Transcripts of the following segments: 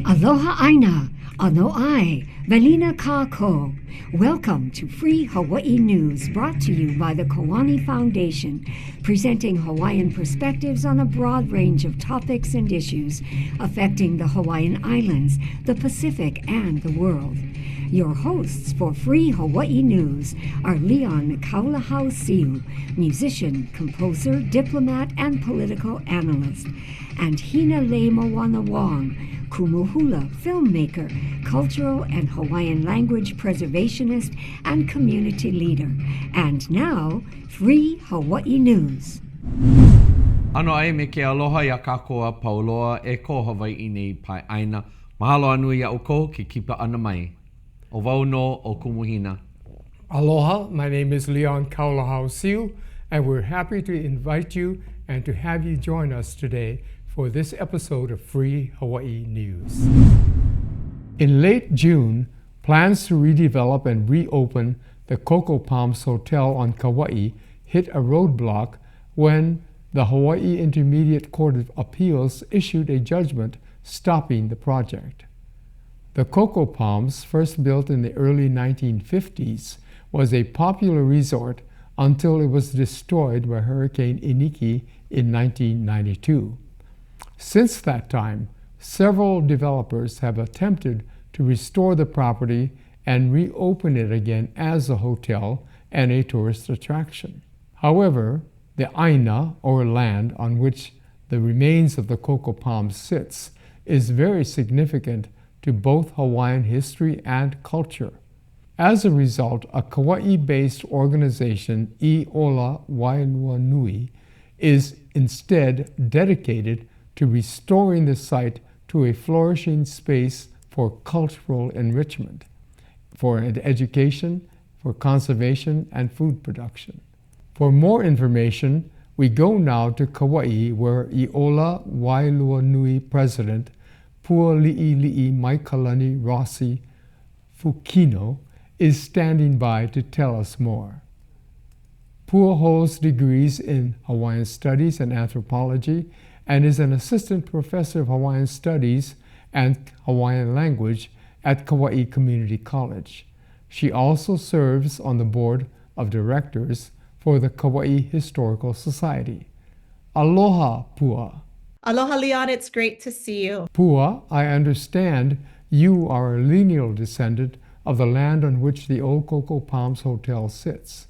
Aloha Aina, Ano Ai, Velina Kako. Welcome to Free Hawaii News, brought to you by the Koani Foundation, presenting Hawaiian perspectives on a broad range of topics and issues affecting the Hawaiian Islands, the Pacific, and the world. Your hosts for Free Hawaii News are Leon Kaulahau-Siu, musician, composer, diplomat, and political analyst, and Hinaleimoana Wong, Kumu filmmaker, cultural and Hawaiian language preservationist, and community leader. And now, Free Hawaii News. Ano ai me ke aloha ia kākoa pauloa e ko Hawaii nei pai aina. Mahalo anu ia uko ki kipa ana mai. O wau no o Kumuhina. Aloha, my name is Leon Kaulahau-Siu, and we're happy to invite you and to have you join us today for this episode of Free Hawaii News. In late June, plans to redevelop and reopen the Coco Palms Hotel on Kauai hit a roadblock when the Hawaii Intermediate Court of Appeals issued a judgment stopping the project. The Coco Palms, first built in the early 1950s, was a popular resort until it was destroyed by Hurricane Iniki in 1992. Since that time, several developers have attempted to restore the property and reopen it again as a hotel and a tourist attraction. However, the aina, or land, on which the remains of the Coco Palms sits, is very significant to both Hawaiian history and culture. As a result, a Kauai-based organization, Iola Wailua Nui, is instead dedicated to restoring the site to a flourishing space for cultural enrichment, for education, for conservation, and food production. For more information, we go now to Kauai, where Iola Wailua Nui President Pualiʻiliʻi Maikalani Rossi Fukino is standing by to tell us more. Pua holds degrees in Hawaiian Studies and Anthropology and is an assistant professor of Hawaiian Studies and Hawaiian Language at Kauai Community College. She also serves on the board of directors for the Kauai Historical Society. Aloha, Pua. Aloha, Leon. It's great to see you. Pua, I understand you are a lineal descendant of the land on which the old Coco Palms Hotel sits.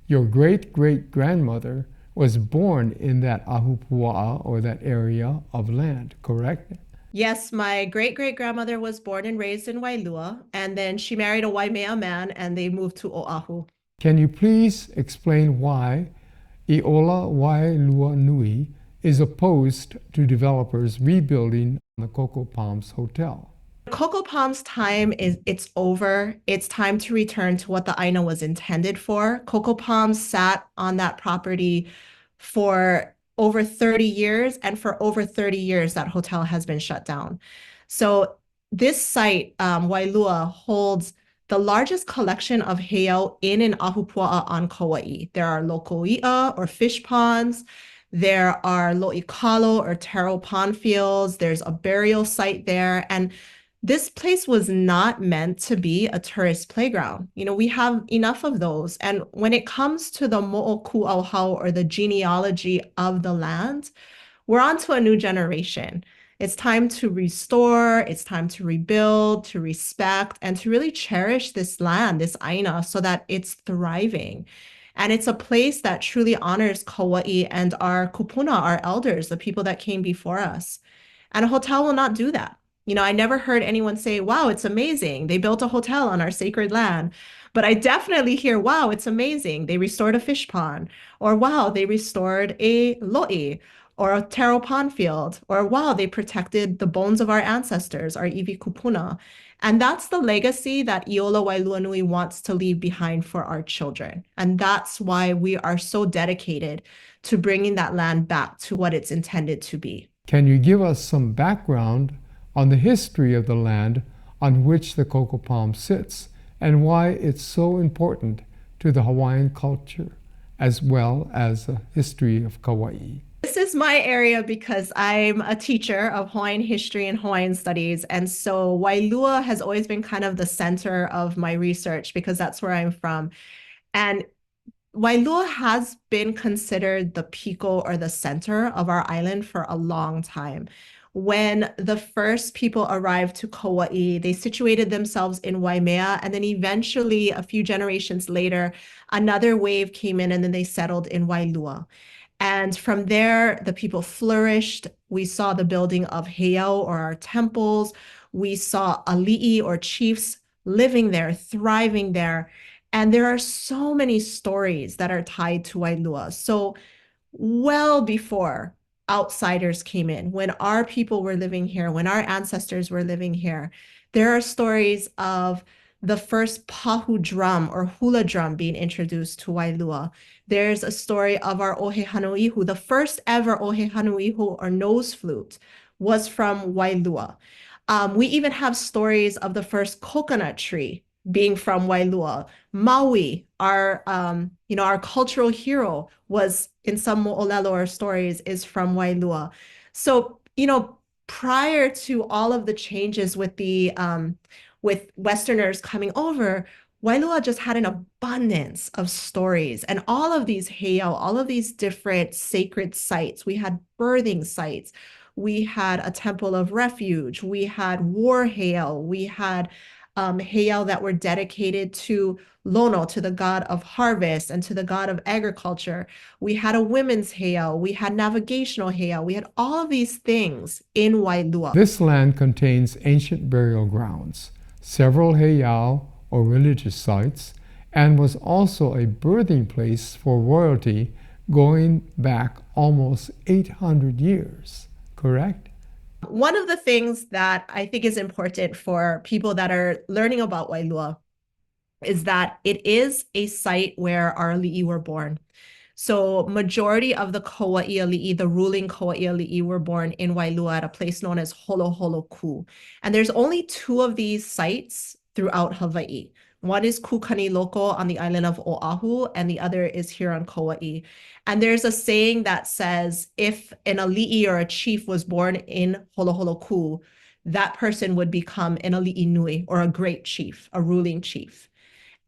Your great-great-grandmother was born in that ahupua'a, or that area of land, correct? Yes, my great-great-grandmother was born and raised in Wailua, and then she married a Waimea man, and they moved to Oahu. Can you please explain why Iola Wailua Nui is opposed to developers rebuilding the Coco Palms Hotel? Coco Palms' time it's over. It's time to return to what the aina was intended for. Coco Palms sat on that property for over 30 years, and for over 30 years, that hotel has been shut down. So this site, Wailua, holds the largest collection of heiau in an ahupua'a on Kauai. There are lokoi'a, or fish ponds. There are lo'ikalo, or taro pond fields. There's a burial site there. And this place was not meant to be a tourist playground. You know, we have enough of those. And when it comes to the mo'oku'auhau, or the genealogy of the land, we're on to a new generation. It's time to restore, it's time to rebuild, to respect, and to really cherish this land, this aina, so that it's thriving. And it's a place that truly honors Kauai and our kupuna, our elders, the people that came before us. And a hotel will not do that. You know, I never heard anyone say, wow, it's amazing. They built a hotel on our sacred land. But I definitely hear, wow, it's amazing. They restored a fish pond. Or wow, they restored a lo'i, or a taro pond field. Or wow, they protected the bones of our ancestors, our iwi kupuna. And that's the legacy that Iola Wailua Nui wants to leave behind for our children. And that's why we are so dedicated to bringing that land back to what it's intended to be. Can you give us some background on the history of the land on which the Coco Palm sits, and why it's so important to the Hawaiian culture, as well as the history of Kauai? This is my area because I'm a teacher of Hawaiian history and Hawaiian studies. And so Wailua has always been kind of the center of my research because that's where I'm from. And Wailua has been considered the pico or the center of our island for a long time. When the first people arrived to Kauai, they situated themselves in Waimea, and then eventually, a few generations later, another wave came in and then they settled in Wailua. And from there, the people flourished. We saw the building of heiau or our temples. We saw ali'i or chiefs living there, thriving there. And there are so many stories that are tied to Wailua. So well before outsiders came in, when our people were living here, when our ancestors were living here, there are stories of the first pahu drum or hula drum being introduced to Wailua. There's a story of our ohe hanuihu. The first ever ohe hanuihu or nose flute was from Wailua. We even have stories of the first coconut tree being from Wailua. Maui, our cultural hero, was in some mo'olelo or stories is from Wailua. So, prior to all of the changes with Westerners coming over, Wailua just had an abundance of stories and all of these heiau, all of these different sacred sites. We had birthing sites. We had a temple of refuge. We had war heiau. We had heiau that were dedicated to Lono, to the god of harvest and to the god of agriculture. We had a women's heiau. We had navigational heiau. We had all of these things in Wailua. This land contains ancient burial grounds, several heiau or religious sites, and was also a birthing place for royalty going back almost 800 years, correct? One of the things that I think is important for people that are learning about Wailua is that it is a site where our ali'i were born. So majority of the Kauai ali'i, the ruling Kauai ali'i, were born in Wailua at a place known as Holoholoku. And there's only 2 of these sites throughout Hawaii. One is Kukaniloko on the island of Oahu, and the other is here on Kauai. And there's a saying that says, if an ali'i or a chief was born in Holoholoku, that person would become an ali'i nui, or a great chief, a ruling chief.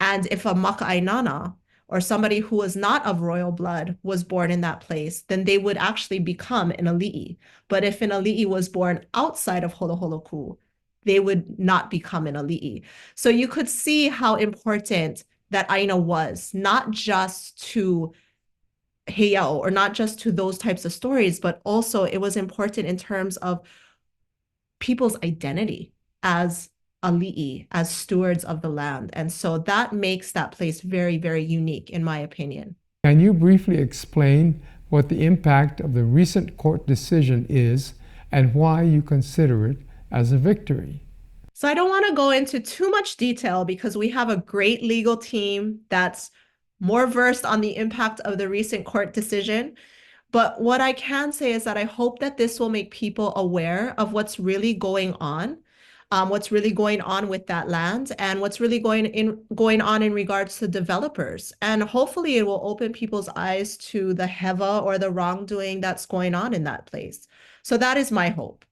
And if a maka'ainana, or somebody who was not of royal blood, was born in that place, then they would actually become an ali'i. But if an ali'i was born outside of Holoholoku, they would not become an ali'i. So you could see how important that aina was, not just to heiau or not just to those types of stories, but also it was important in terms of people's identity as ali'i, as stewards of the land. And so that makes that place very, very unique, in my opinion. Can you briefly explain what the impact of the recent court decision is and why you consider it as a victory? So I don't want to go into too much detail because we have a great legal team that's more versed on the impact of the recent court decision. But what I can say is that I hope that this will make people aware of what's really going on with that land, and what's really going on in regards to developers. And hopefully it will open people's eyes to the hewa or the wrongdoing that's going on in that place. So that is my hope.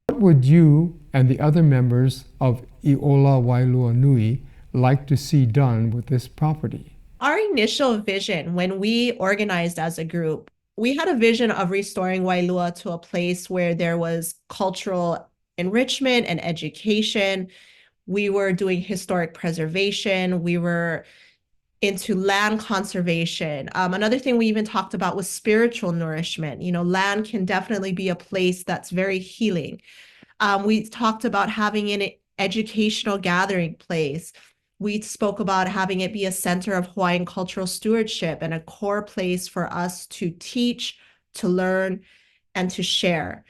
What would you and the other members of Iola Wailua Nui like to see done with this property? Our initial vision when we organized as a group, we had a vision of restoring Wailua to a place where there was cultural enrichment and education. We were doing historic preservation. We were into land conservation. Another thing we even talked about was spiritual nourishment. Land can definitely be a place that's very healing. We talked about having an educational gathering place. We spoke about having it be a center of Hawaiian cultural stewardship and a core place for us to teach, to learn, and to share.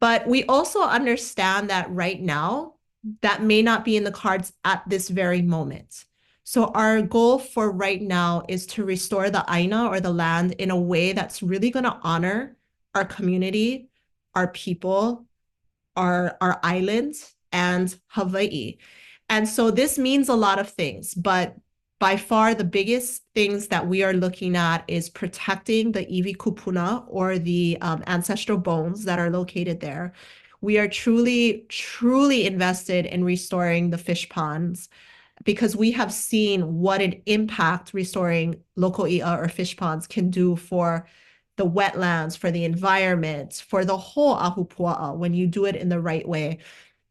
But we also understand that right now, that may not be in the cards at this very moment. So our goal for right now is to restore the aina or the land in a way that's really going to honor our community, our people, our islands, and Hawaii. And so this means a lot of things, but by far the biggest things that we are looking at is protecting the iwi kupuna, or the ancestral bones that are located there. We are truly, truly invested in restoring the fish ponds, because we have seen what an impact restoring local i'a or fish ponds can do for the wetlands, for the environment, for the whole ahupua'a when you do it in the right way.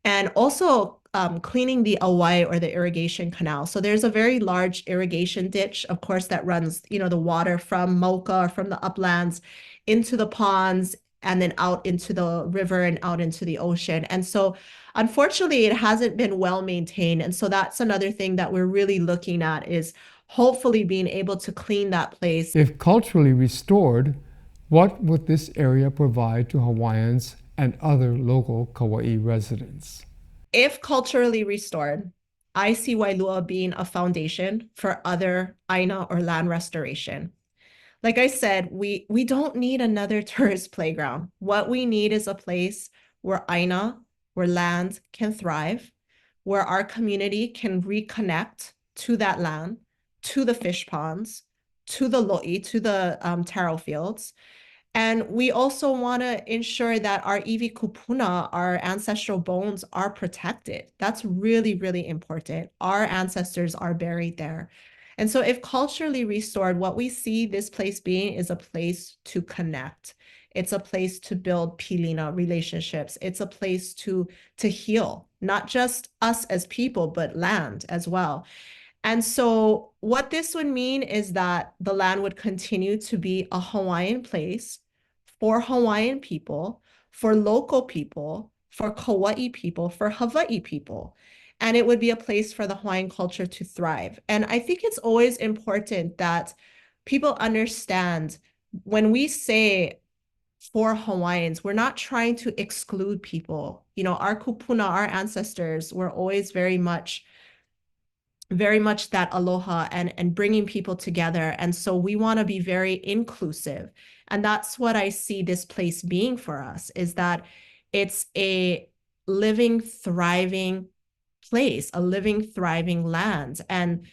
And also cleaning the awai, or the irrigation canal. So there's a very large irrigation ditch, of course, that runs, the water from Mocha or from the uplands into the ponds, and then out into the river and out into the ocean. And so unfortunately, it hasn't been well maintained. And so that's another thing that we're really looking at, is hopefully being able to clean that place. If culturally restored, what would this area provide to Hawaiians and other local Kauai residents? If culturally restored, I see Wailua being a foundation for other aina or land restoration. Like I said, we don't need another tourist playground. What we need is a place where aina, where land can thrive, where our community can reconnect to that land, to the fish ponds, to the lo'i, to the taro fields. And we also want to ensure that our iwi kupuna, our ancestral bones, are protected. That's really, really important. Our ancestors are buried there. And so if culturally restored, what we see this place being is a place to connect. It's a place to build pilina relationships. It's a place to heal, not just us as people, but land as well. And so what this would mean is that the land would continue to be a Hawaiian place for Hawaiian people, for local people, for Kauai people, for Hawaii people. And it would be a place for the Hawaiian culture to thrive. And I think it's always important that people understand, when we say for Hawaiians, we're not trying to exclude people. Our kupuna, our ancestors, were always very much that aloha and bringing people together. And so we want to be very inclusive. And that's what I see this place being for us, is that it's a living, thriving place, a living, thriving land. And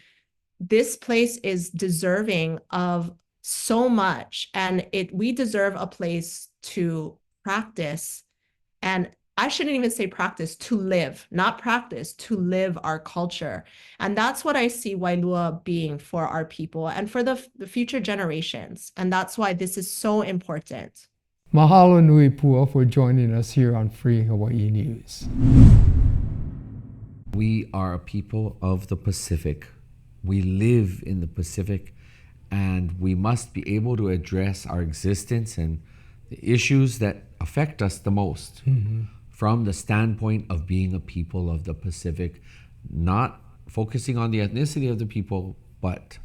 this place is deserving of so much. And we deserve a place to practice, and I shouldn't even say practice, to live, not practice, to live our culture. And that's what I see Wailua being for our people and for the future generations. And that's why this is so important. Mahalo nui pua for joining us here on Free Hawaii News. We are a people of the Pacific. We live in the Pacific, and we must be able to address our existence and the issues that affect us the most. Mm-hmm. From the standpoint of being a people of the Pacific, not focusing on the ethnicity of the people, but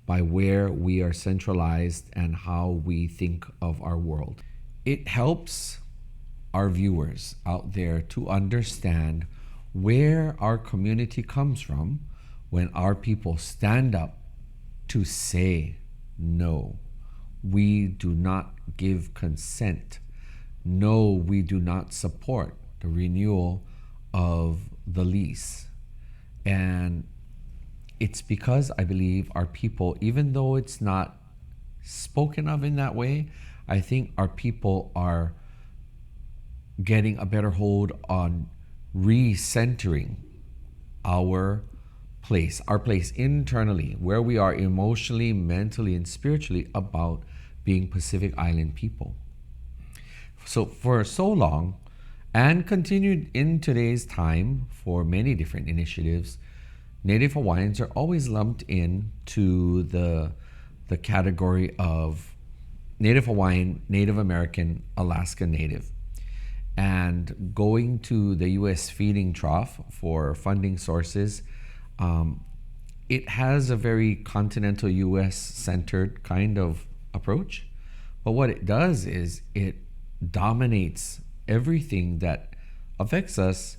by where we are centralized and how we think of our world. It helps our viewers out there to understand where our community comes from when our people stand up to say no. We do not give consent. No, we do not support the renewal of the lease. And it's because I believe our people, even though it's not spoken of in that way, I think our people are getting a better hold on recentering our place internally, where we are emotionally, mentally, and spiritually about being Pacific Island people. So for so long, and continued in today's time for many different initiatives, Native Hawaiians are always lumped in to the category of Native Hawaiian, Native American, Alaska Native. And going to the U.S. feeding trough for funding sources, it has a very continental U.S. centered kind of approach. But what it does is it dominates everything that affects us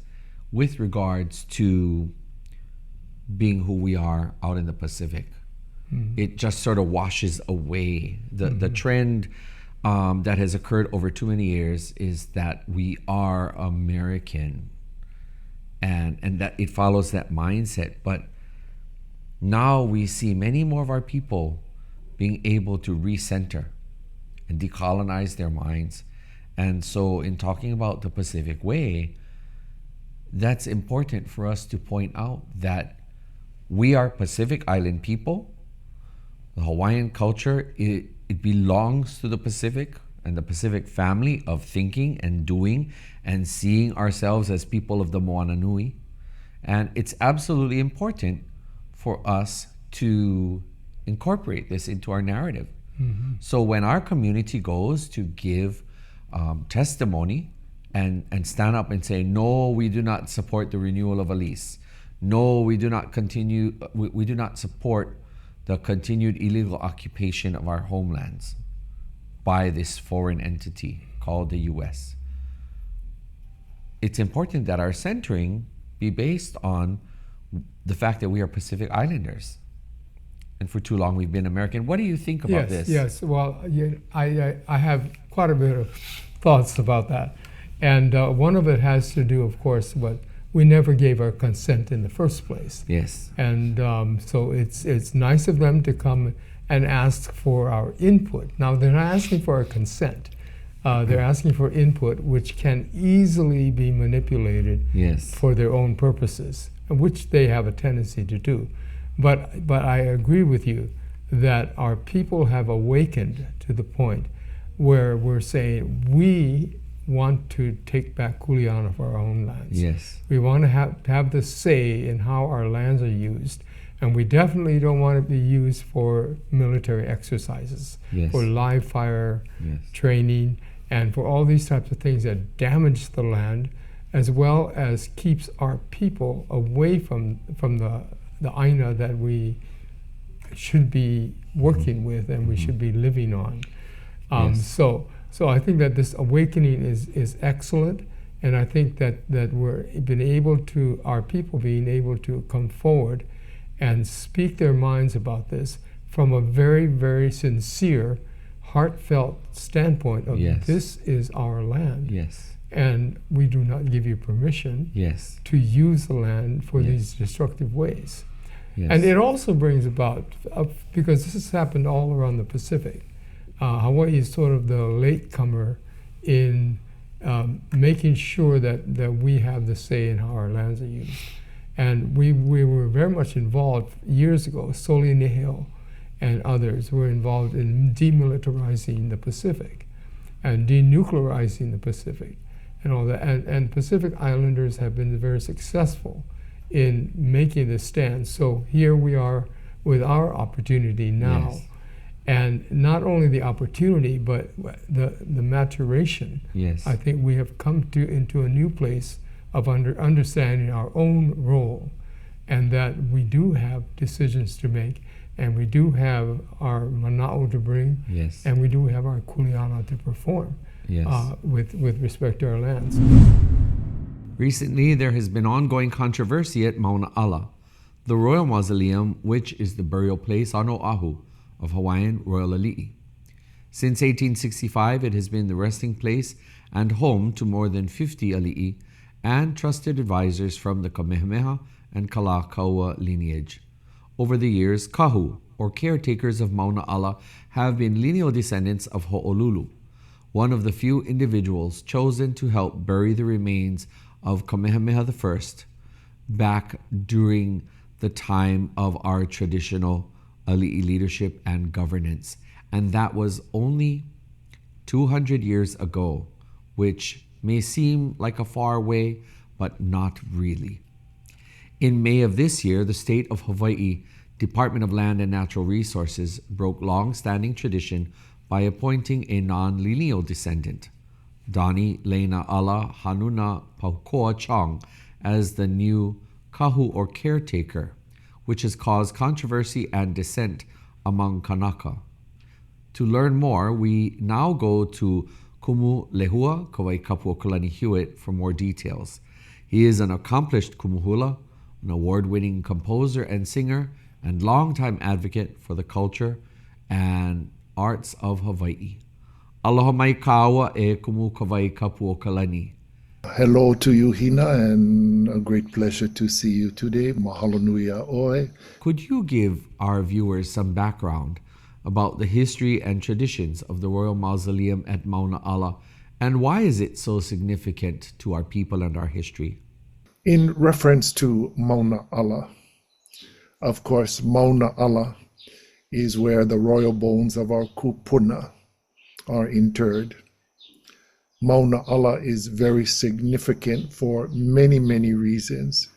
with regards to being who we are out in the Pacific. Mm-hmm. It just sort of washes away the trend that has occurred over too many years is that we are American, and that it follows that mindset. But Now we see many more of our people being able to recenter and decolonize their minds. And so in talking about the Pacific Way, that's important for us to point out that we are Pacific Island people. The Hawaiian culture, it belongs to the Pacific and the Pacific family of thinking and doing and seeing ourselves as people of the Moana Nui. And it's absolutely important for us to incorporate this into our narrative. Mm-hmm. So when our community goes to give testimony and stand up and say, no, we do not support the renewal of a lease. No, we do not we do not support the continued illegal occupation of our homelands by this foreign entity called the US. It's important that our centering be based on the fact that we are Pacific Islanders. And for too long we've been American. What do you think about this? Yes, well, I have quite a bit of thoughts about that. And one of it has to do, of course, with we never gave our consent in the first place. Yes. And so it's nice of them to come and ask for our input. Now, they're not asking for our consent. They're asking for input, which can easily be manipulated Yes. for their own purposes, which they have a tendency to do. But I agree with you that our people have awakened to the point where we're saying we want to take back kuleana for our own lands. Yes. We want to have the say in how our lands are used, and we definitely don't want it to be used for military exercises, Yes. for live fire Yes. training, and for all these types of things that damage the land, as well as keeps our people away from the aina that we should be working with and we should be living on. Yes. So I think that this awakening is excellent, and I think that our people being able to come forward and speak their minds about this from a very, very sincere, heartfelt standpoint of Yes. this is our land. Yes. And we do not give you permission Yes. to use the land for Yes. these destructive ways. Yes. And it also brings about, because this has happened all around the Pacific, Hawaii is sort of the latecomer in making sure that we have the say in how our lands are used. And we were very much involved years ago. Soli Nihil and others were involved in demilitarizing the Pacific and denuclearizing the Pacific and all that. And Pacific Islanders have been very successful in making this stand. So here we are with our opportunity now. Yes. And not only the opportunity, but the maturation. Yes. I think we have come into a new place of understanding our own role, and that we do have decisions to make, and we do have our Manaʻo to bring, Yes. and we do have our kuleana to perform Yes. with respect to our lands. Recently, there has been ongoing controversy at Mauna Ala, the royal mausoleum, which is the burial place on Oahu of Hawaiian royal ali'i. Since 1865, it has been the resting place and home to more than 50 ali'i and trusted advisors from the Kamehameha and Kalakaua lineage. Over the years, kahu, or caretakers of Mauna Ala, have been lineal descendants of Ho'olulu, one of the few individuals chosen to help bury the remains of Kamehameha I back during the time of our traditional ali'i leadership and governance. And that was only 200 years ago, which may seem like a far way, but not really. In May of this year, the state of Hawaii Department of Land and Natural Resources broke long-standing tradition by appointing a non-lineal descendant, Dani Leina Ala Hanuna Paukoa Chong, as the new kahu or caretaker, which has caused controversy and dissent among Kanaka. To learn more, we now go to Kumu Lehua, Kauai Kapua Kalani Hewitt, for more details. He is an accomplished kumuhula, an award-winning composer and singer, and longtime advocate for the culture and arts of Hawaii. Aloha mai kawa e Kumu Kauai Kapua Kalani. Hello to you, Hina, and a great pleasure to see you today. Mahalo nui a ʻoe. Could you give our viewers some background about the history and traditions of the Royal Mausoleum at Mauna Ala, and why is it so significant to our people and our history? In reference to Mauna Ala, of course, Mauna Ala is where the royal bones of our kupuna are interred. Mauna Ala is very significant for many, many reasons.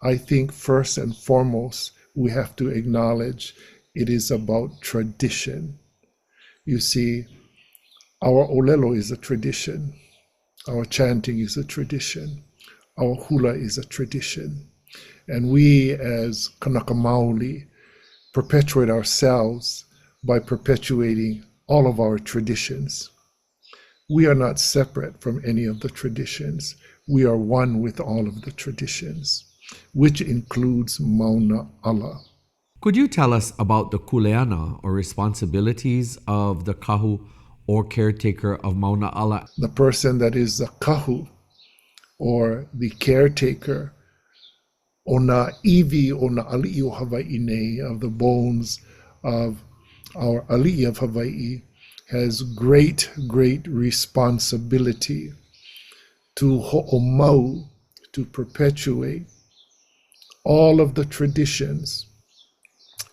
I think first and foremost, we have to acknowledge it is about tradition. You see, our olelo is a tradition. Our chanting is a tradition. Our hula is a tradition. And we as Kanaka Maoli perpetuate ourselves by perpetuating all of our traditions. We are not separate from any of the traditions. We are one with all of the traditions, which includes Mauna Ala. Could you tell us about the kuleana, or responsibilities of the kahu or caretaker of Mauna Ala? The person that is the kahu or the caretaker ona iwi ona ali'i o Hawaii nei, of the bones of our ali'i of Hawaii, has great, great responsibility to ho'omau, to perpetuate all of the traditions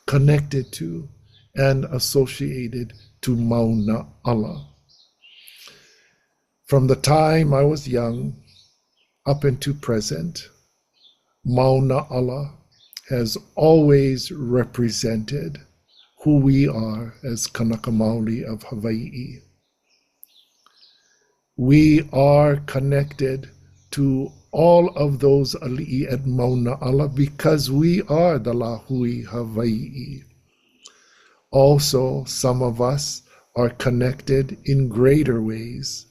connected to and associated to Mauna Ala. From the time I was young up into present, Mauna Ala has always represented who we are as Kanaka Maoli of Hawaii. We are connected to all of those ali'i at Mauna Ala because we are the Lahui Hawaii. Also, some of us are connected in greater ways.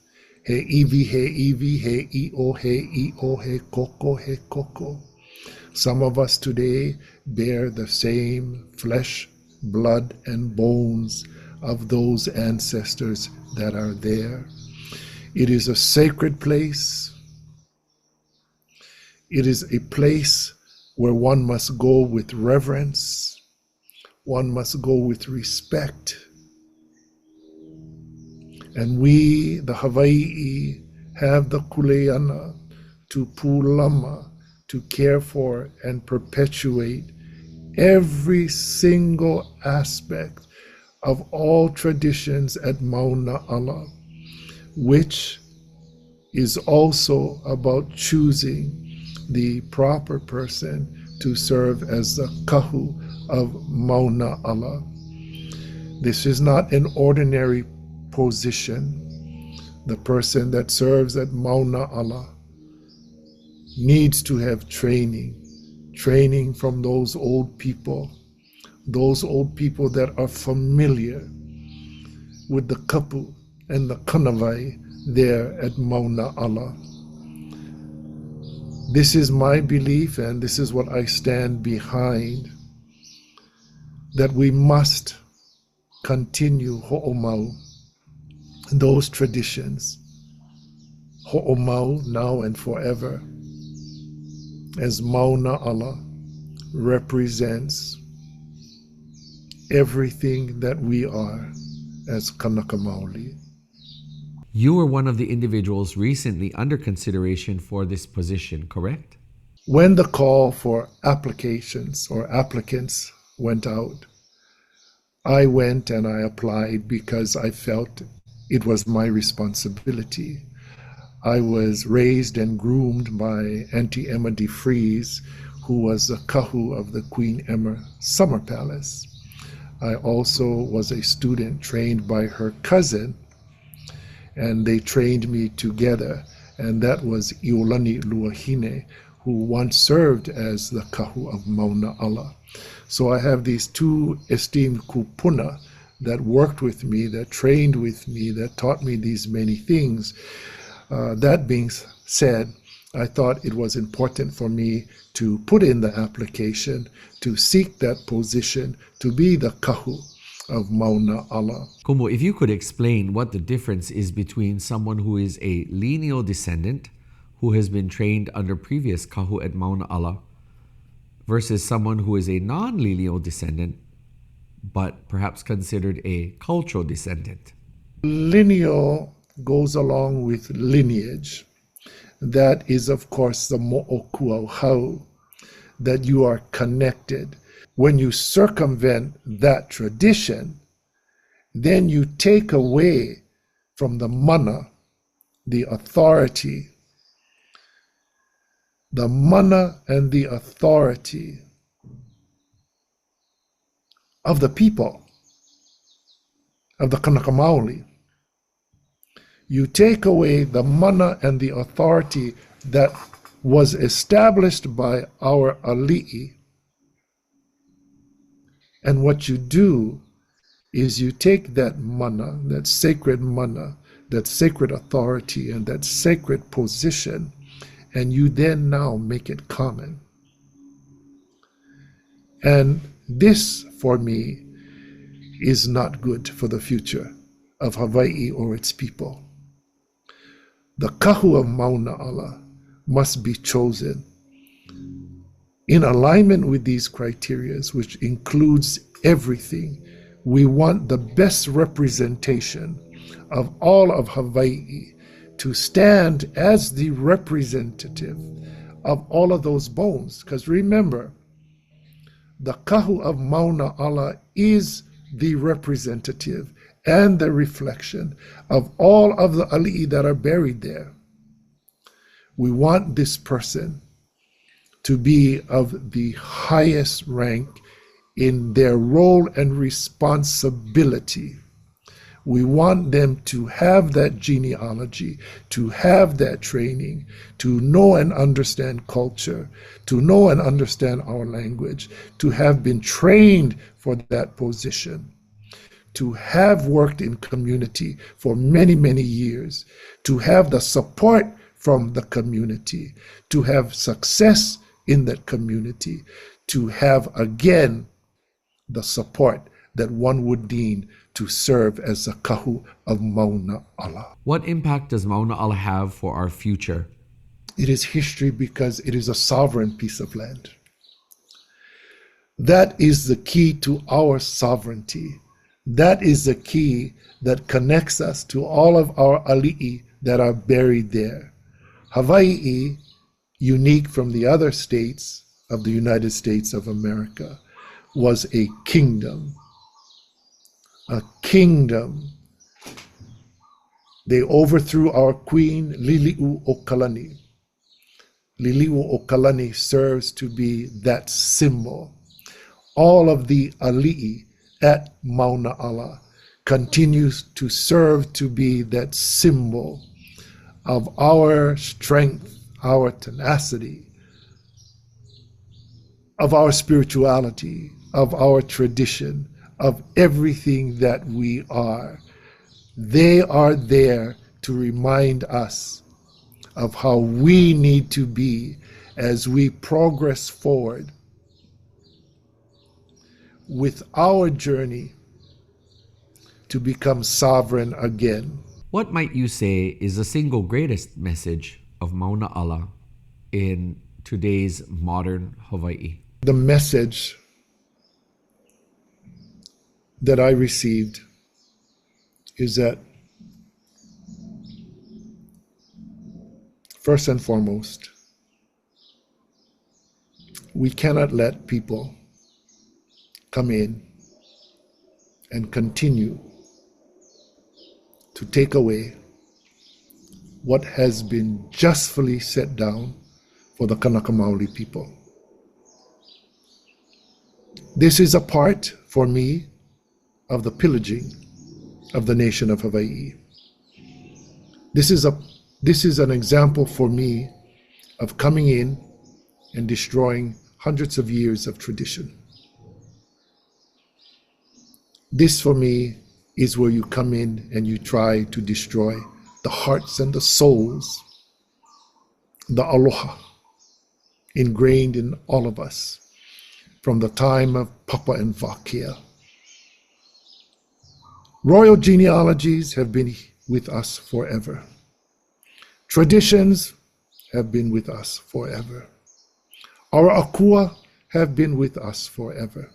He iwi, he i'o, he koko. Some of us today bear the same flesh, blood, and bones of those ancestors that are there. It is a sacred place. It is a place where one must go with reverence. One must go with respect. And we, the Hawaii, have the kuleana to pulama, to care for and perpetuate every single aspect of all traditions at Mauna Ala, which is also about choosing the proper person to serve as the kahu of Mauna Ala. This is not an ordinary position. The person that serves at Mauna Ala needs to have training from those old people that are familiar with the kapu and the kanawai there at Mauna Ala. This is my belief, and this is what I stand behind, that we must continue ho'omau, those traditions, ho'omau now and forever, as Mauna Ala represents everything that we are as Kanaka Maoli. You were one of the individuals recently under consideration for this position, correct? When the call for applications or applicants went out, I went and I applied because I felt it was my responsibility. I was raised and groomed by Auntie Emma DeFries, who was the kahu of the Queen Emma Summer Palace. I also was a student trained by her cousin, and they trained me together, and that was Iolani Luahine, who once served as the kahu of Mauna Ala. So I have these two esteemed kupuna that worked with me, that trained with me, that taught me these many things. That being said, I thought it was important for me to put in the application to seek that position to be the kahu of Mauna Ala. Kumu, if you could explain what the difference is between someone who is a lineal descendant, who has been trained under previous kahu at Mauna Ala versus someone who is a non-lineal descendant, but perhaps considered a cultural descendant? Lineal goes along with lineage. That is, of course, the mo'okuauhau, that you are connected. When you circumvent that tradition, then you take away from the mana, the authority, the mana and the authority of the people, of the Kanaka Maoli. You take away the mana and the authority that was established by our ali'i, and what you do is you take that mana, that sacred authority, and that sacred position, and you then now make it common. And this, for me, is not good for the future of Hawaii or its people. The kahu of Mauna Ala must be chosen in alignment with these criteria, which includes everything. We want the best representation of all of Hawaii to stand as the representative of all of those bones. Because remember, the kahu of Mauna Ala is the representative and the reflection of all of the ali'i that are buried there. We want this person to be of the highest rank in their role and responsibility. We want them to have that genealogy, to have that training, to know and understand culture, to know and understand our language, to have been trained for that position, to have worked in community for many, many years, to have the support from the community, to have success in that community, to have, again, the support that one would need to serve as the kahu of Mauna Ala. What impact does Mauna Ala have for our future? It is history because it is a sovereign piece of land. That is the key to our sovereignty. That is the key that connects us to all of our ali'i that are buried there. Hawaii, unique from the other states of the United States of America, was a kingdom. A kingdom. They overthrew our queen, Lili'u Okalani. Lili'u Okalani serves to be that symbol. All of the ali'i at Mauna Ala continues to serve to be that symbol of our strength, our tenacity, of our spirituality, of our tradition, of everything that we are. They are there to remind us of how we need to be as we progress forward with our journey to become sovereign again. What might you say is the single greatest message of Mauna Ala in today's modern Hawaii? The message that I received is that, first and foremost, we cannot let people come in and continue to take away what has been justly set down for the Kanaka Maoli people. This is a part, for me, of the pillaging of the nation of Hawaii. This is an example for me of coming in and destroying hundreds of years of tradition. This, for me, is where you come in and you try to destroy the hearts and the souls, the aloha, ingrained in all of us from the time of Papa and Wakea. Royal genealogies have been with us forever. Traditions have been with us forever. Our akua have been with us forever.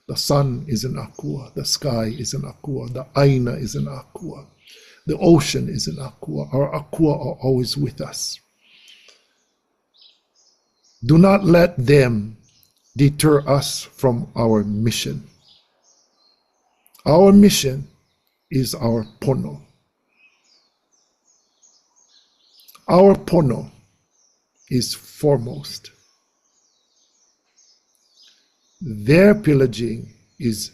The sun is an akua, the sky is an akua, the aina is an akua, the ocean is an akua. Our akua are always with us. Do not let them deter us from our mission. Our mission is our pono. Our pono is foremost. Their pillaging is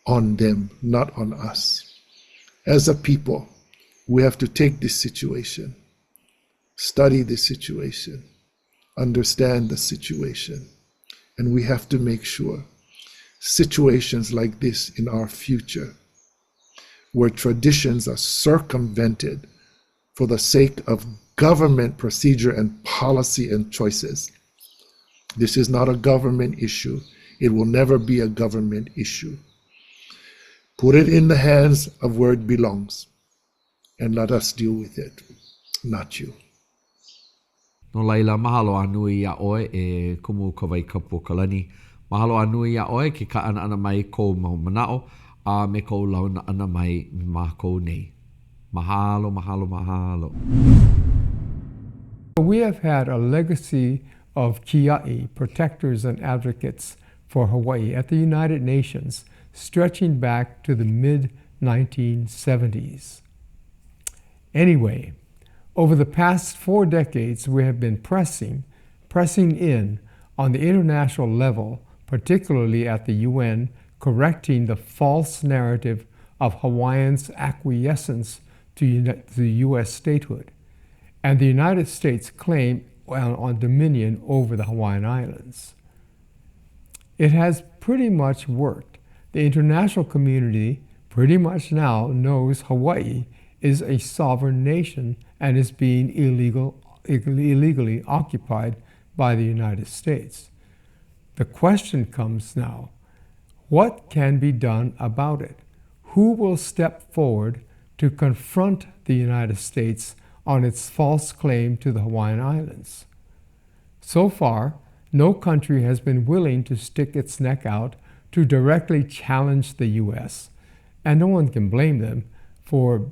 on them, not on us. As a people, we have to take this situation, study this situation, understand the situation, and we have to make sure situations like this in our future, where traditions are circumvented for the sake of government procedure and policy and choices. This is not a government issue. It will never be a government issue. Put it in the hands of where it belongs and let us deal with it, not you. No laila, mahalo anui ia oe e kumu Kauai kapu kalani. Mahalo anui ia oe ki ka ana mai ko Manaʻo a me ko launa ana mai ma ko nei. Mahalo, mahalo, mahalo. We have had a legacy of kiaʻi, protectors and advocates for Hawaii at the United Nations, stretching back to the mid-1970s. Anyway, over the past 4 decades, we have been pressing in on the international level, particularly at the UN, correcting the false narrative of Hawaiians' acquiescence to the U.S. statehood and the United States' claim on dominion over the Hawaiian Islands. It has pretty much worked. The international community pretty much now knows Hawaii is a sovereign nation and is being illegally occupied by the United States. The question comes now, what can be done about it? Who will step forward to confront the United States on its false claim to the Hawaiian Islands? So far, no country has been willing to stick its neck out to directly challenge the U.S., and no one can blame them for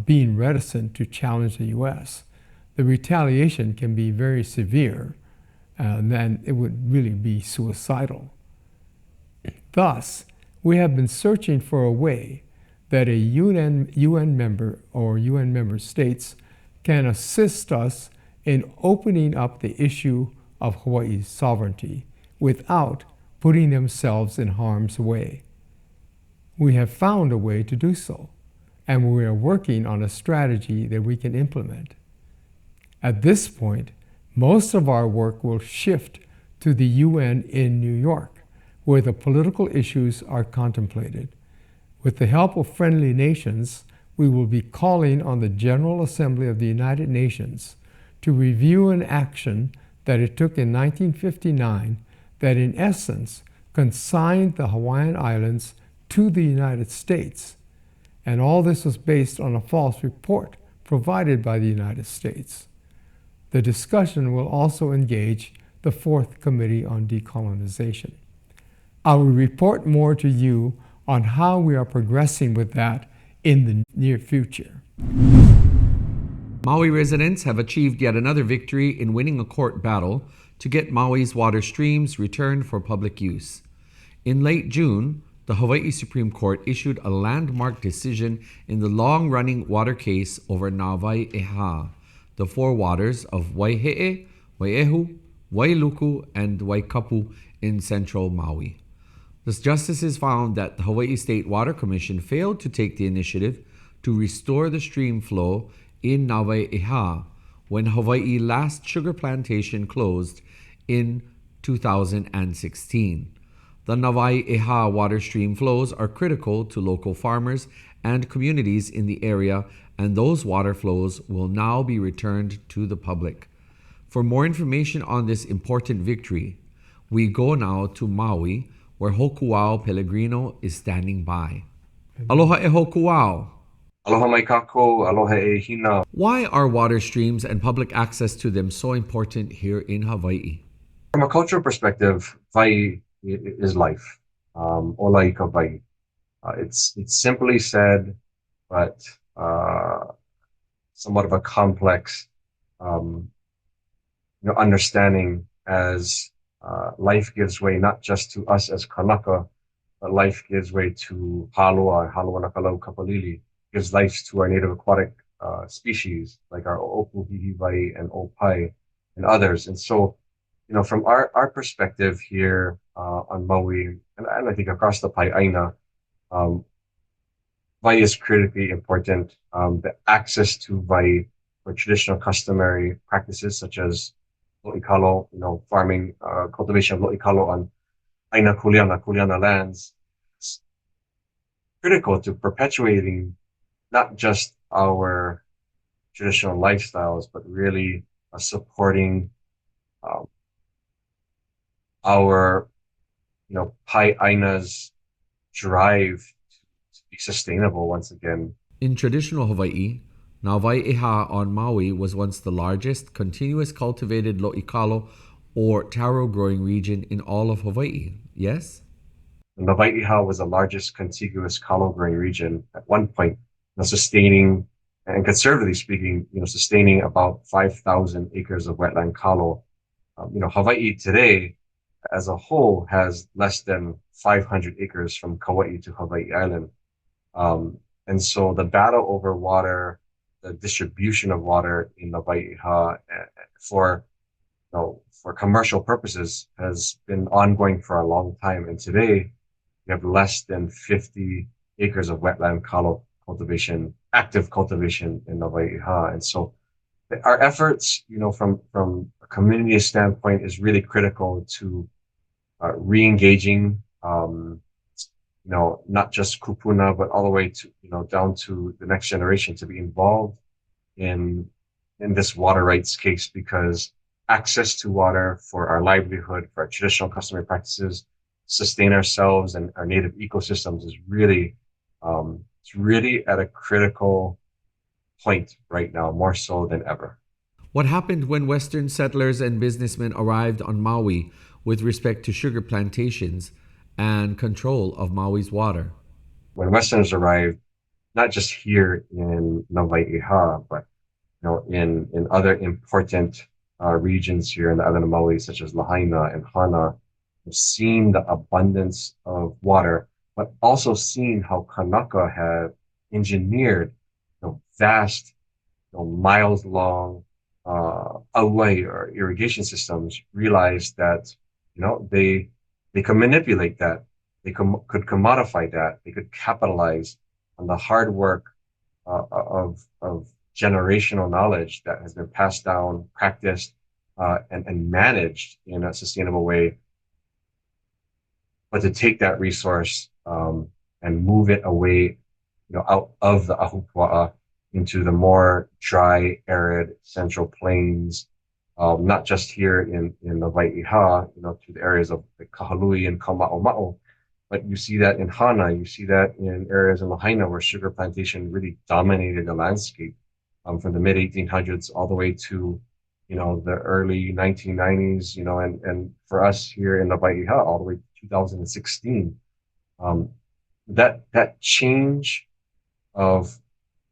being reticent to challenge the U.S. The retaliation can be very severe, and then it would really be suicidal. Thus, we have been searching for a way that a UN member or UN member states can assist us in opening up the issue of Hawaii's sovereignty without putting themselves in harm's way. We have found a way to do so, and we are working on a strategy that we can implement. At this point, most of our work will shift to the UN in New York, where the political issues are contemplated. With the help of friendly nations, we will be calling on the General Assembly of the United Nations to review an action that it took in 1959 that in essence consigned the Hawaiian Islands to the United States. And all this was based on a false report provided by the United States. The discussion will also engage the 4th Committee on Decolonization. I will report more to you on how we are progressing with that in the near future. Maui residents have achieved yet another victory in winning a court battle to get Maui's water streams returned for public use. In late June, the Hawaii Supreme Court issued a landmark decision in the long-running water case over Mauiʻs, the 4 waters of Waiheʻe, Waiʻehu, Wailuku, and Waikapu in central Maui. The justices found that the Hawaii State Water Commission failed to take the initiative to restore the stream flow in Mauiʻs when Hawaii last sugar plantation closed in 2016. The Mauiʻs water stream flows are critical to local farmers and communities in the area, and those water flows will now be returned to the public. For more information on this important victory, we go now to Maui, where Hokuao Pellegrino is standing by. Aloha e Hokuao. Aloha mai kako, aloha e hina. Why are water streams and public access to them so important here in Hawaii? From a cultural perspective, vai is life. Olai ka vai. It's simply said, but somewhat of a complex, um, understanding as life gives way not just to us as Kanaka, but life gives way to Halua, Halua Nakalau Kapalili, gives life to our native aquatic species like our Opuhihivai and Opai and others. And so, from our perspective here on Maui, and I think across the Pai'aina, um, vai is critically important. The access to vai for traditional customary practices such as lo'ikalo, farming, cultivation of lo'ikalo on Aina Kuleana lands, is critical to perpetuating not just our traditional lifestyles, but really supporting um, our, Pai'aina's drive to be sustainable once again. In traditional Hawaii, Nawaiʻeha on Maui was once the largest continuous cultivated lo'ikalo or taro growing region in all of Hawaii, yes? Nawaiʻeha was the largest contiguous kalo growing region at one point, sustaining and conservatively speaking, sustaining about 5,000 acres of wetland kalo. Hawaii today as a whole has less than 500 acres from Kauai to Hawaii Island. And so the battle over water, the distribution of water in Mauiʻs for for commercial purposes has been ongoing for a long time. And today we have less than 50 acres of wetland kalo cultivation, active cultivation in Mauiʻs. And so our efforts, from a community standpoint, is really critical to re-engaging, not just kupuna, but all the way to, down to the next generation to be involved in this water rights case, because access to water for our livelihood, for our traditional customary practices, sustain ourselves and our native ecosystems is really, it's really at a critical point right now, more so than ever. What happened when Western settlers and businessmen arrived on Maui with respect to sugar plantations and control of Maui's water? When Westerners arrived, not just here in Mauiʻeha, but in other important regions here in the island of Maui, such as Lahaina and Hana, we've seen the abundance of water, but also seen how Kanaka had engineered vast, miles long auai or irrigation systems. Realized that they could manipulate that, they could commodify that, they could capitalize on the hard work of generational knowledge that has been passed down, practiced, and managed in a sustainable way. But to take that resource and move it away, out of the ahupua'a into the more dry, arid central plains, not just here in the Waiʻeha, to the areas of the Kahalui and Kama'oma'o, but you see that in Hana, you see that in areas in Lahaina where sugar plantation really dominated the landscape from the mid 1800s all the way to, the early 1990s, and for us here in the Waiʻeha all the way to 2016. That change of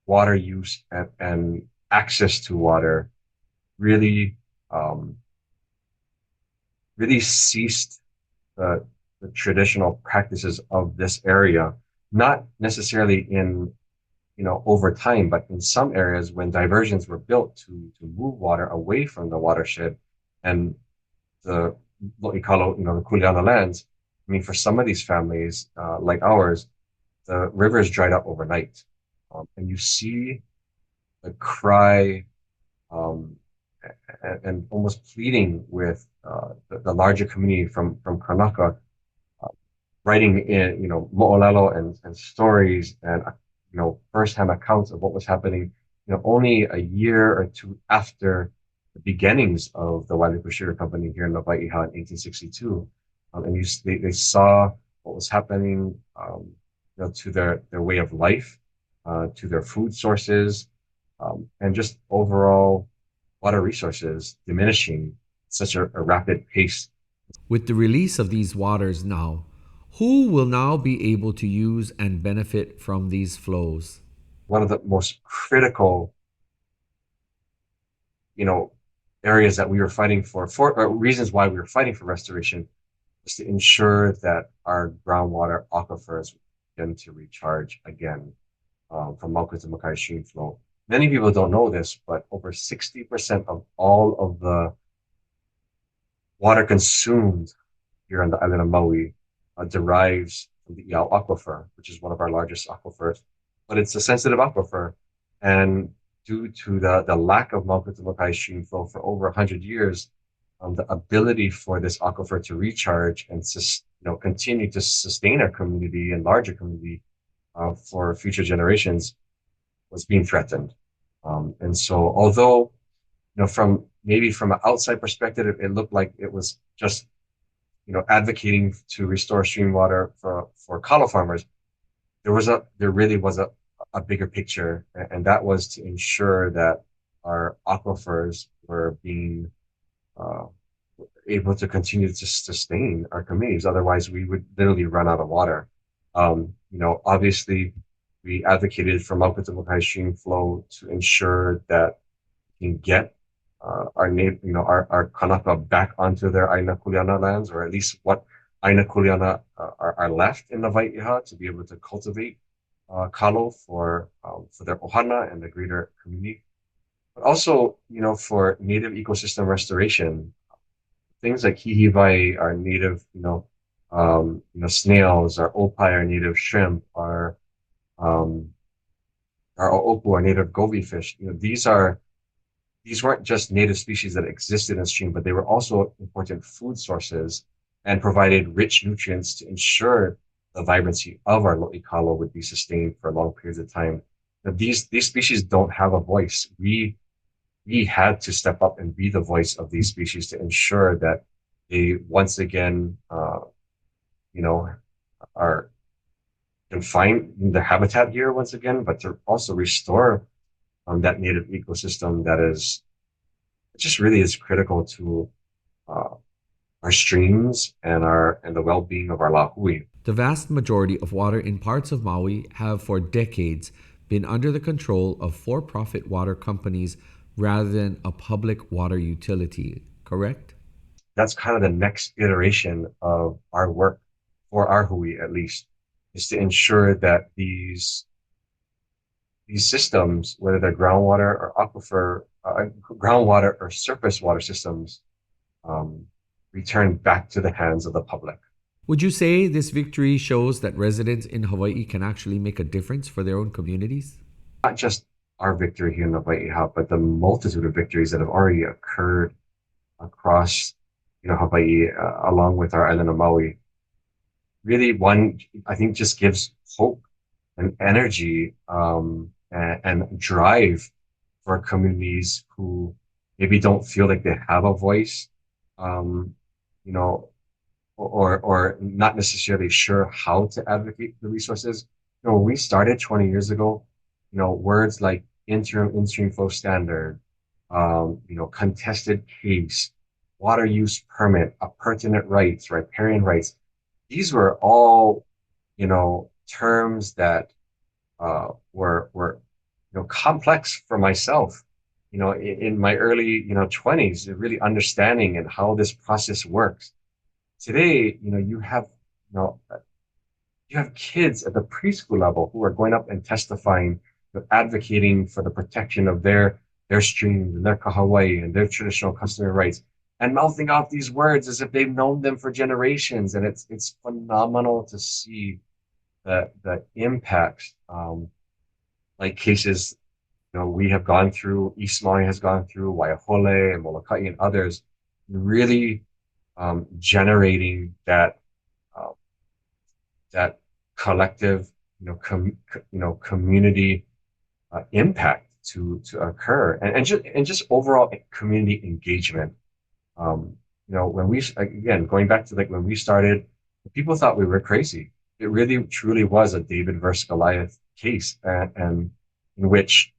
water use and access to water really really ceased the traditional practices of this area, not necessarily in over time, but in some areas when diversions were built to move water away from the watershed and the lo'ikalo, the kuleana lands. I mean, for some of these families, like ours, the rivers dried up overnight. And you see the cry and almost pleading with the larger community from Kanaka, writing in, mo'olelo and stories and, firsthand accounts of what was happening, only a year or two after the beginnings of the Wailuku Sugar Company here in Mauiʻeha in 1862. And they saw what was happening, to their way of life, to their food sources, and just overall water resources diminishing at such a rapid pace. With the release of these waters now, who will now be able to use and benefit from these flows? One of the most critical, areas that we were fighting for reasons why we were fighting for restoration was to ensure that our groundwater aquifers begin to recharge again from Mauketimakai stream flow. Many people don't know this, but over 60% of all of the water consumed here on the island of Maui derives from the Iao aquifer, which is one of our largest aquifers. But it's a sensitive aquifer, and due to the lack of Mauketimakai stream flow for over 100 years, the ability for this aquifer to recharge and continue to sustain our community and larger community for future generations was being threatened. And so, although from an outside perspective, it looked like it was just advocating to restore stream water for kalo farmers, there really was a bigger picture, and that was to ensure that our aquifers were being able to continue to sustain our communities. Otherwise, we would literally run out of water. Obviously, we advocated for Mauketimakai stream flow to ensure that we can get our Kanaka back onto their Aina Kuleana lands, or at least what Aina Kuleana are left in the Waiʻiha, to be able to cultivate kalo for their ohana and the greater community. But also, for native ecosystem restoration, things like hihiwai, our native, snails, our opai, our native shrimp, our opu, our native goby fish. These weren't just native species that existed in the stream, but they were also important food sources and provided rich nutrients to ensure the vibrancy of our lo'i kalo would be sustained for long periods of time. Now, these species don't have a voice. We had to step up and be the voice of these species to ensure that they once again, can find the habitat here once again, but to also restore that native ecosystem that just really is critical to our streams and the well-being of our lahui. The vast majority of water in parts of Maui have for decades been under the control of for-profit water companies rather than a public water utility, correct? That's kind of the next iteration of our work, for our hui at least, is to ensure that these systems, whether they're groundwater or aquifer, groundwater or surface water systems, return back to the hands of the public. Would you say this victory shows that residents in Hawaii can actually make a difference for their own communities? Not just our victory here in the Waiʻiha, but the multitude of victories that have already occurred across Hawaii, along with our island of Maui. Really, one, I think, just gives hope and energy and drive for communities who maybe don't feel like they have a voice, or not necessarily sure how to advocate for the resources. When we started 20 years ago, words like interim in-stream flow standard, contested case, water use permit, appurtenant rights, riparian rights, these were all, terms that were complex for myself, in my early, 20s, really understanding and how this process works. Today, you have kids at the preschool level who are going up and testifying, advocating for the protection of their streams and their kahawai and their traditional customary rights, and mouthing off these words as if they've known them for generations. And it's phenomenal to see the impacts, like cases we have gone through, East Maui has gone through, Waiahole and Molokai and others, really generating that collective, community impact to occur, and just overall community engagement. When we, again, going back to when we started, people thought we were crazy. It really truly was a David versus Goliath case, and in which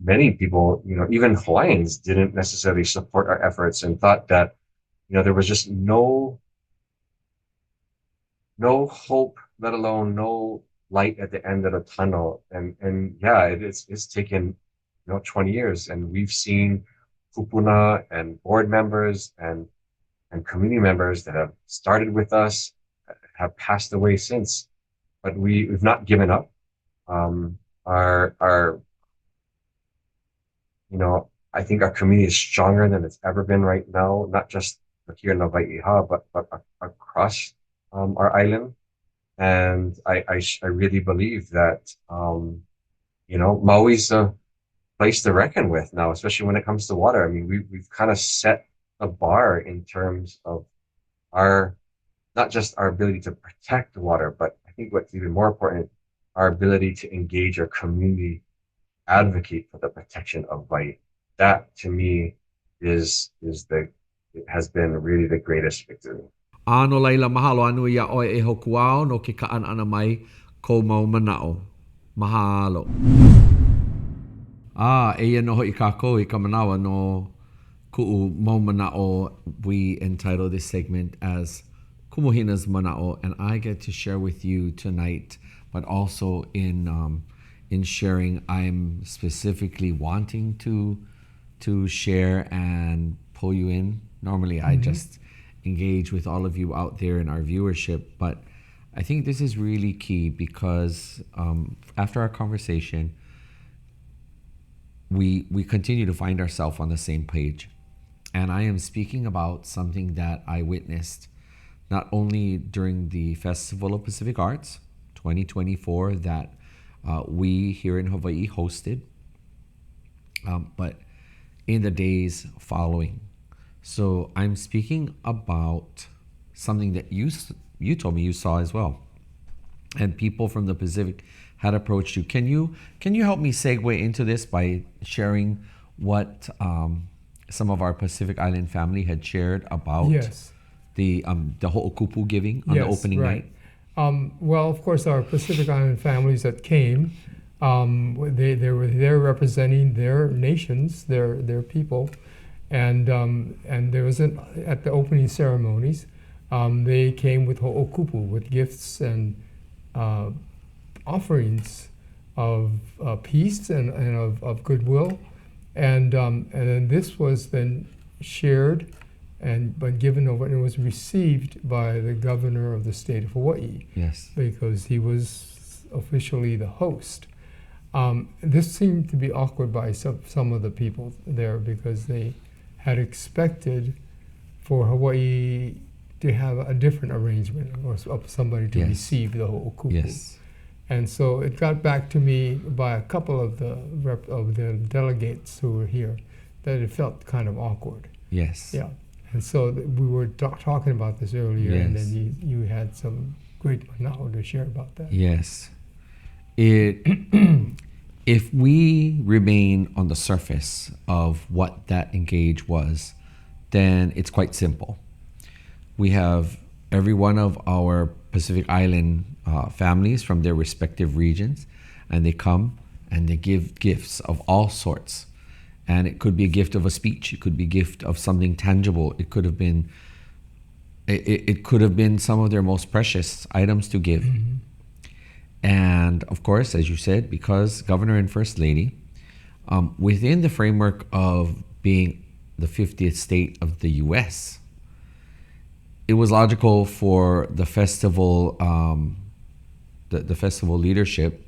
many people, even Hawaiians, didn't necessarily support our efforts and thought that there was just no hope, let alone no light at the end of the tunnel. And yeah, it's taken 20 years, and we've seen kupuna and board members and community members that have started with us have passed away since, but we've not given up. Our I think our community is stronger than it's ever been right now, not just here in Mauiʻs, but across our island. And I really believe that Maui's a place to reckon with now, especially when it comes to water. I mean, we've kind of set a bar in terms of not just our ability to protect water, but I think what's even more important, our ability to engage our community, advocate for the protection of Wai. That to me it has been really the greatest victory. Ano laila mahalo anu ia oe e hoku ao no ke kaʻanana mai ko mau Manaʻo. Mahalo. Eia no hoʻi kākou I ka manawa no kuʻu mau Manaʻo. We entitle this segment as Kumuhina's Manaʻo, and I get to share with you tonight, but also in sharing, I'm specifically wanting to share and pull you in. Normally, I just engage with all of you out there in our viewership, but I think this is really key because after our conversation, we continue to find ourselves on the same page. And I am speaking about something that I witnessed not only during the Festival of Pacific Arts 2024 that we here in Hawaii hosted, but in the days following. So I'm speaking about something that you told me you saw as well, and people from the Pacific had approached you. Can you help me segue into this by sharing what some of our Pacific Island family had shared about the ho'okupu giving on the opening night? Well, of course, our Pacific Island families that came, they were there representing their nations, their people, and there was at the opening ceremonies, they came with ho'okupu, with gifts and offerings of peace and of goodwill, and then this was then shared but given over, and it was received by the governor of the state of Hawaii. Yes. Because he was officially the host. This seemed to be awkward by some of the people there because they had expected for Hawaii to have a different arrangement or of somebody to receive the ho'okupu. Yes. And so it got back to me by a couple of the delegates who were here that it felt kind of awkward. Yes. Yeah. And so we were talking about this earlier, and then you had some great Manaʻo to share about that. Yes. If we remain on the surface of what that engage was, then it's quite simple. We have every one of our Pacific Island families from their respective regions, and they come and they give gifts of all sorts. And it could be a gift of a speech. It could be a gift of something tangible. It could have been some of their most precious items to give. Mm-hmm. And of course, as you said, because Governor and First Lady, within the framework of being the 50th state of the U.S., it was logical for the festival, the festival leadership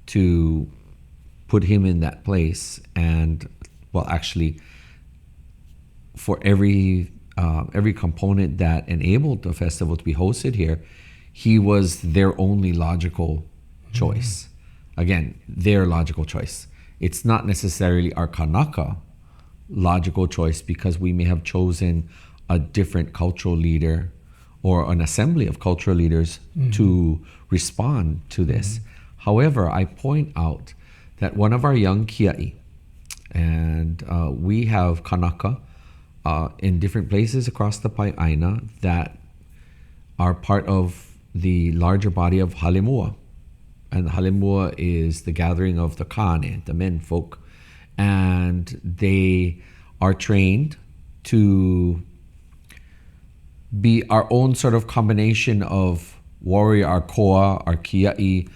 to put him in that place. And well, actually, for every component that enabled the festival to be hosted here, he was their only logical choice. Again, their logical choice. It's not necessarily our Kanaka logical choice, because we may have chosen a different cultural leader or an assembly of cultural leaders to respond to this. However, I point out that one of our young kiaʻi, and we have Kanaka in different places across the Pai'aina that are part of the larger body of Halemua. And the halemua is the gathering of the kane, the men folk. And they are trained to be our own sort of combination of warrior, our koa, our kia'i.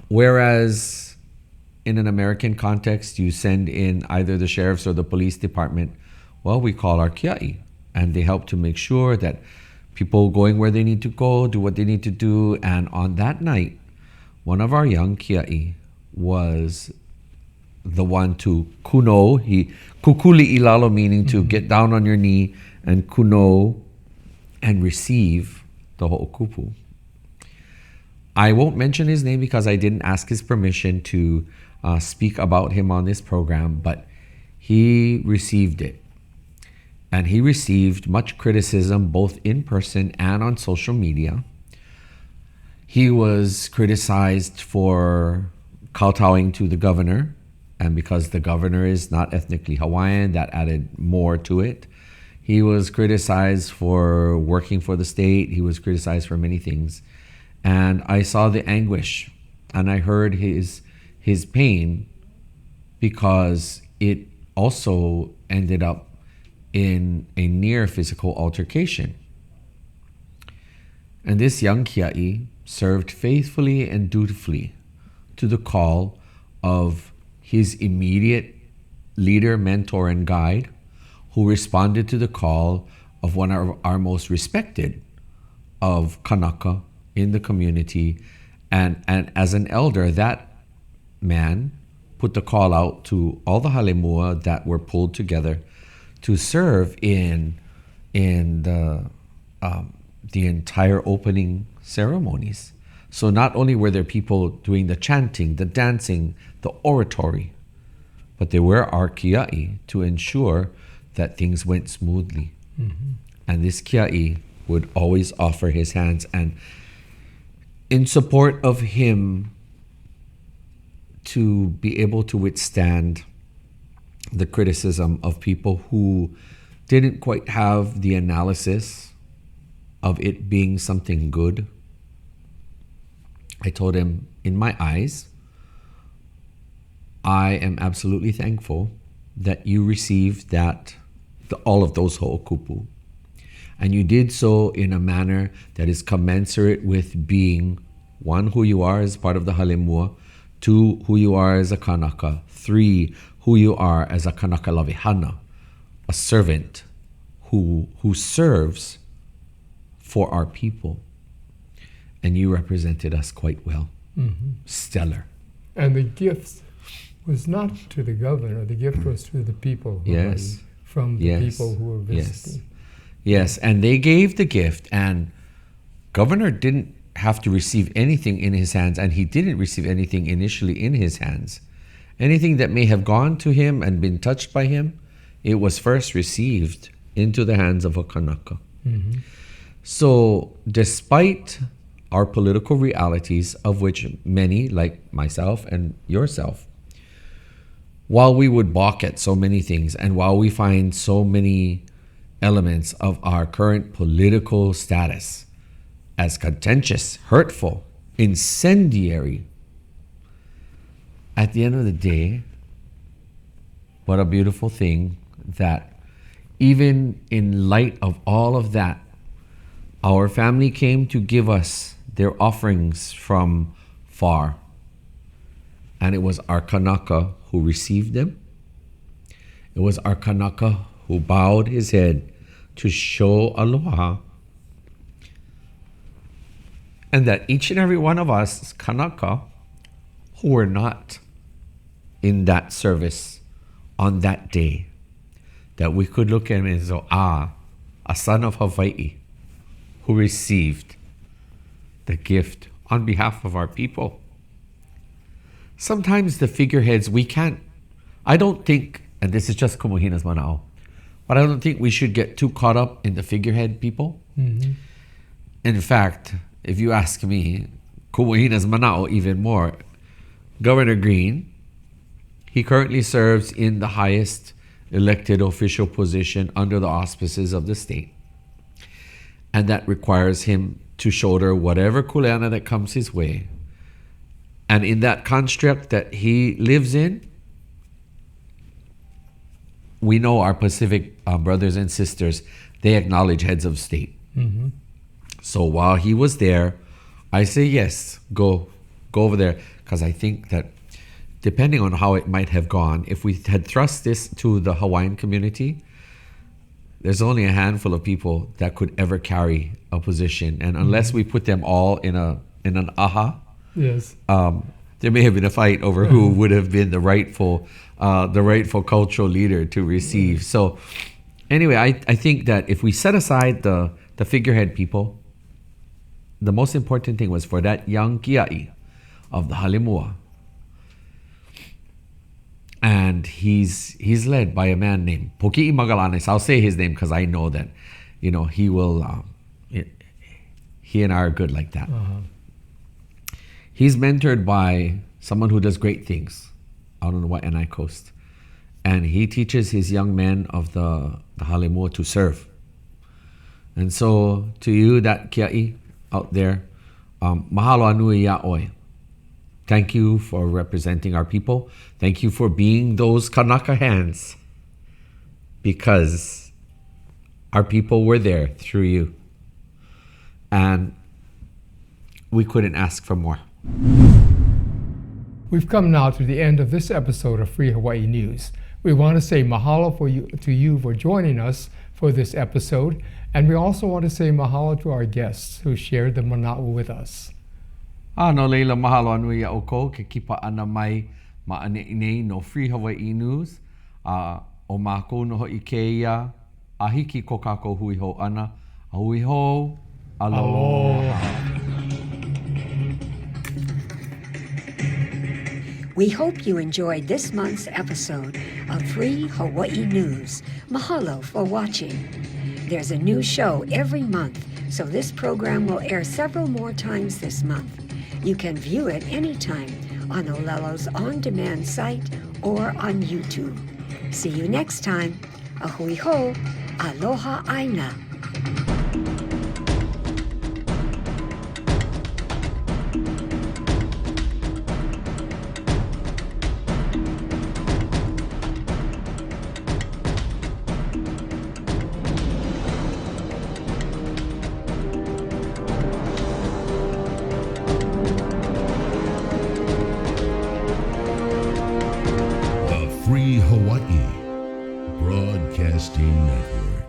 Whereas in an American context, you send in either the sheriff's or the police department, well, we call our kia'i. And they help to make sure that people going where they need to go, do what they need to do. And on that night, one of our young kia'i was the one to kuno, kukuli ilalo, meaning to get down on your knee, and kuno, and receive the ho'okupu. I won't mention his name because I didn't ask his permission to speak about him on this program, but he received it. And he received much criticism both in person and on social media. He was criticized for kowtowing to the governor, and because the governor is not ethnically Hawaiian, that added more to it. He was criticized for working for the state. He was criticized for many things. And I saw the anguish, and I heard his pain, because it also ended up in a near physical altercation. And this young kia'i served faithfully and dutifully to the call of his immediate leader, mentor, and guide, who responded to the call of one of our most respected of Kanaka in the community. And as an elder, that man put the call out to all the halemua that were pulled together to serve in the entire opening ceremonies. So not only were there people doing the chanting, the dancing, the oratory, but there were our kia'i to ensure that things went smoothly. Mm-hmm. And this kia'i would always offer his hands, and in support of him to be able to withstand the criticism of people who didn't quite have the analysis of it being something good. I told him, in my eyes, I am absolutely thankful that you received all of those ho'okupu. And you did so in a manner that is commensurate with being, one, who you are as part of the halemua, two, who you are as a Kanaka, three, who you are as a Kanaka lavihana, a servant who serves for our people. And you represented us quite well. Mm-hmm. Stellar. And the gift was not to the governor, the gift was to the people. Yes. From the people who were visiting. Yes, and they gave the gift, and governor didn't have to receive anything in his hands, and he didn't receive anything initially in his hands. Anything that may have gone to him and been touched by him, it was first received into the hands of a Kanaka. Mm-hmm. So despite our political realities, of which many, like myself and yourself, while we would balk at so many things, and while we find so many elements of our current political status as contentious, hurtful, incendiary, at the end of the day, what a beautiful thing that even in light of all of that, our family came to give us their offerings from far. And it was our Kanaka who received them. It was our Kanaka who bowed his head to show aloha. And that each and every one of us Kanaka who were not in that service on that day, that we could look at him and say, a son of Hawaii who received the gift on behalf of our people. Sometimes the figureheads, I don't think, and this is just Kumu Hinaʻs Manaʻo, but I don't think we should get too caught up in the figurehead people. Mm-hmm. In fact, if you ask me, Kumu Hinaʻs Manaʻo even more, Governor Green, he currently serves in the highest elected official position under the auspices of the state. And that requires him to shoulder whatever kuleana that comes his way And in that construct that he lives in, we know our Pacific brothers and sisters, they acknowledge heads of state. So while he was there, I say yes, go over there, because I think that depending on how it might have gone, if we had thrust this to the Hawaiian community, there's only a handful of people that could ever carry a position, and unless we put them all in an aha, Yes. there may have been a fight over who would have been the rightful cultural leader to receive. So anyway, I think that if we set aside the figurehead people, the most important thing was for that young kia'i of the Halimua. And he's led by a man named Poki'i Magalanes. I'll say his name because I know that, he will, he and I are good like that. He's mentored by someone who does great things out on the Waianae coast. And he teaches his young men of the Halimua to serve. And so to you, that kia'i out there, mahalo anui ya'oi. Thank you for representing our people. Thank you for being those Kanaka hands, because our people were there through you. And we couldn't ask for more. We've come now to the end of this episode of Free Hawaii News. We want to say mahalo to you for joining us for this episode, and we also want to say mahalo to our guests who shared the Manaʻo with us. No leila mahalo anui a oko ke kipa ana mai ma'ane'inei no Free Hawaii News. O mākou no ho'i keia, a hiki ko kākou hui ho ana, a hui ho, aloha. We hope you enjoyed this month's episode of Free Hawaii News. Mahalo for watching. There's a new show every month, so this program will air several more times this month. You can view it anytime on Olelo's on-demand site or on YouTube. See you next time. Ahui ho, aloha aina. Free Hawaii Broadcasting Network.